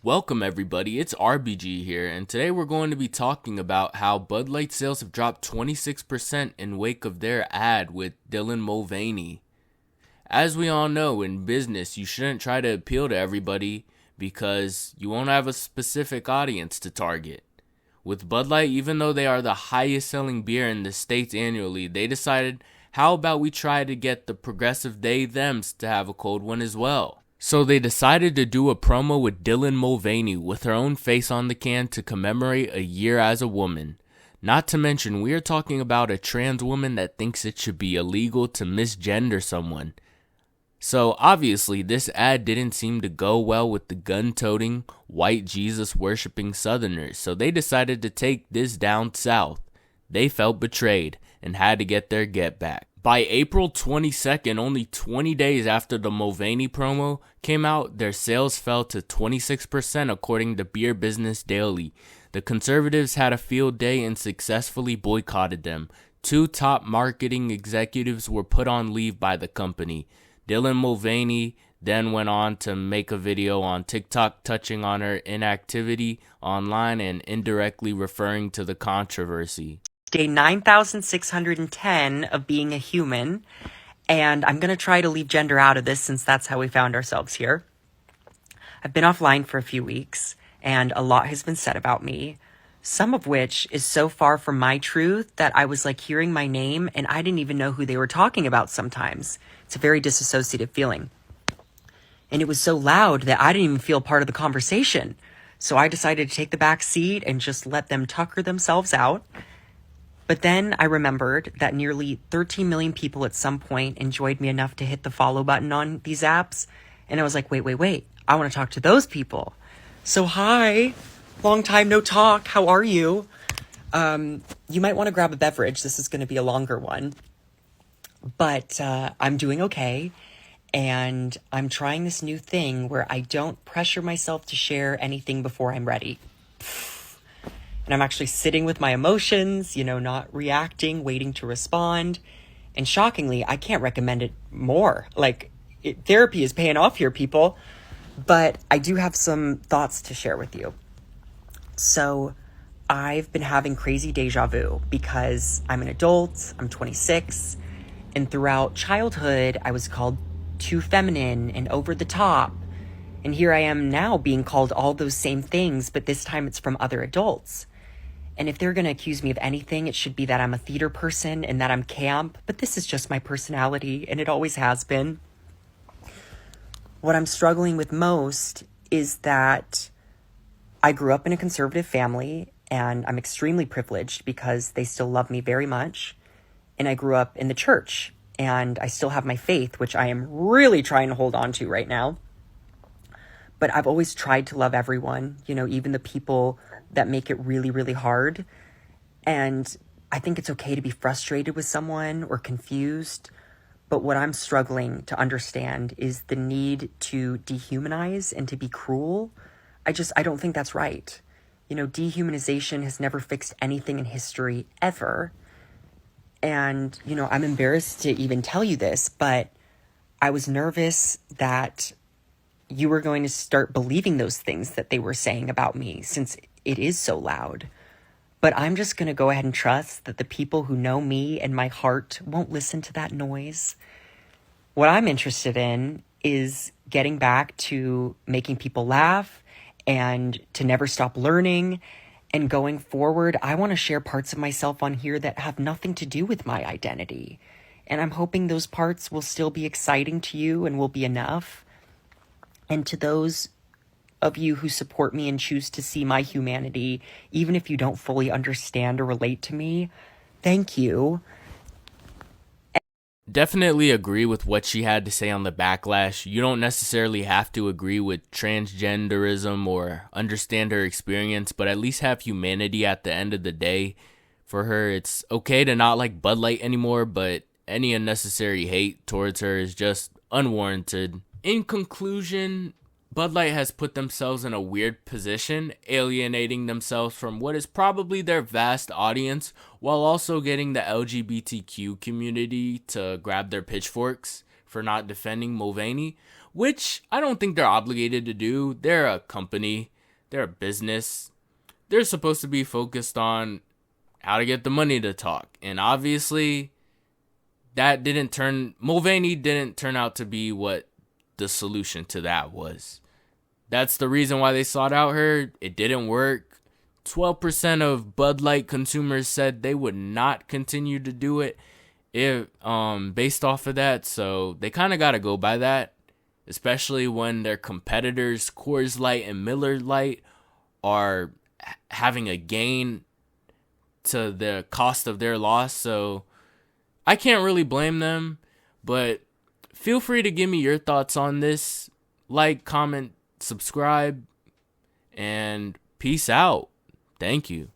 Welcome everybody, it's RBG here, and today we're going to be talking about how Bud Light sales have dropped 26% in wake of their ad with Dylan Mulvaney. As we all know, in business, you shouldn't try to appeal to everybody because you won't have a specific audience to target. With Bud Light, even though they are the highest selling beer in the States annually, they decided, how about we try to get the progressive they-thems to have a cold one as well? So they decided to do a promo with Dylan Mulvaney with her own face on the can to commemorate a year as a woman. Not to mention, we are talking about a trans woman that thinks it should be illegal to misgender someone. So obviously this ad didn't seem to go well with the gun-toting, white Jesus-worshipping Southerners, so they decided to take this down south. They felt betrayed and had to get their get back. By April 22nd, only 20 days after the Mulvaney promo came out, their sales fell to 26% according to Beer Business Daily. The conservatives had a field day and successfully boycotted them. Two top marketing executives were put on leave by the company. Dylan Mulvaney then went on to make a video on TikTok touching on her inactivity online and indirectly referring to the controversy. Day 9,610 of being a human, and I'm going to try to leave gender out of this since that's how we found ourselves here. I've been offline for a few weeks, and a lot has been said about me, some of which is so far from my truth that I was like hearing my name and I didn't even know who they were talking about sometimes. It's a very disassociative feeling. And it was so loud that I didn't even feel part of the conversation. So I decided to take the back seat and just let them tucker themselves out. But then I remembered that nearly 13 million people at some point enjoyed me enough to hit the follow button on these apps. And I was like, wait. I want to talk to those people. So hi, long time no talk. How are you? You might want to grab a beverage. This is going to be a longer one. But I'm doing okay. And I'm trying this new thing where I don't pressure myself to share anything before I'm ready. And I'm actually sitting with my emotions, not reacting, waiting to respond. And shockingly, I can't recommend it more. Therapy is paying off here, people. But I do have some thoughts to share with you. So I've been having crazy deja vu because I'm an adult, I'm 26. And throughout childhood, I was called too feminine and over the top. And here I am now being called all those same things, but this time it's from other adults. And if they're going to accuse me of anything, it should be that I'm a theater person and that I'm camp. But this is just my personality, and it always has been. What I'm struggling with most is that I grew up in a conservative family, and I'm extremely privileged because they still love me very much. And I grew up in the church, and I still have my faith, which I am really trying to hold on to right now. But I've always tried to love everyone, even the people that make it really, really hard. And I think it's okay to be frustrated with someone or confused. But what I'm struggling to understand is the need to dehumanize and to be cruel. I don't think that's right. Dehumanization has never fixed anything in history ever. And, I'm embarrassed to even tell you this, but I was nervous that you were going to start believing those things that they were saying about me since it is so loud. But I'm just going to go ahead and trust that the people who know me and my heart won't listen to that noise. What I'm interested in is getting back to making people laugh and to never stop learning. And going forward, I want to share parts of myself on here that have nothing to do with my identity. And I'm hoping those parts will still be exciting to you and will be enough. And to those of you who support me and choose to see my humanity, even if you don't fully understand or relate to me, thank you. Definitely agree with what she had to say on the backlash. You don't necessarily have to agree with transgenderism or understand her experience, but at least have humanity at the end of the day. For her, it's okay to not like Bud Light anymore, but any unnecessary hate towards her is just unwarranted. In conclusion, Bud Light has put themselves in a weird position, alienating themselves from what is probably their vast audience, while also getting the LGBTQ community to grab their pitchforks for not defending Mulvaney, which I don't think they're obligated to do. They're a company. They're a business. They're supposed to be focused on how to get the money to talk. And obviously, Mulvaney didn't turn out to be what the solution to that was. That's the reason why they sought out her. It didn't work. 12% of Bud Light consumers said they would not continue to do it if based off of that. So they kind of got to go by that, especially when their competitors, Coors Light and Miller Lite, are having a gain to the cost of their loss. So I can't really blame them, but feel free to give me your thoughts on this. Like, comment, subscribe, and peace out. Thank you.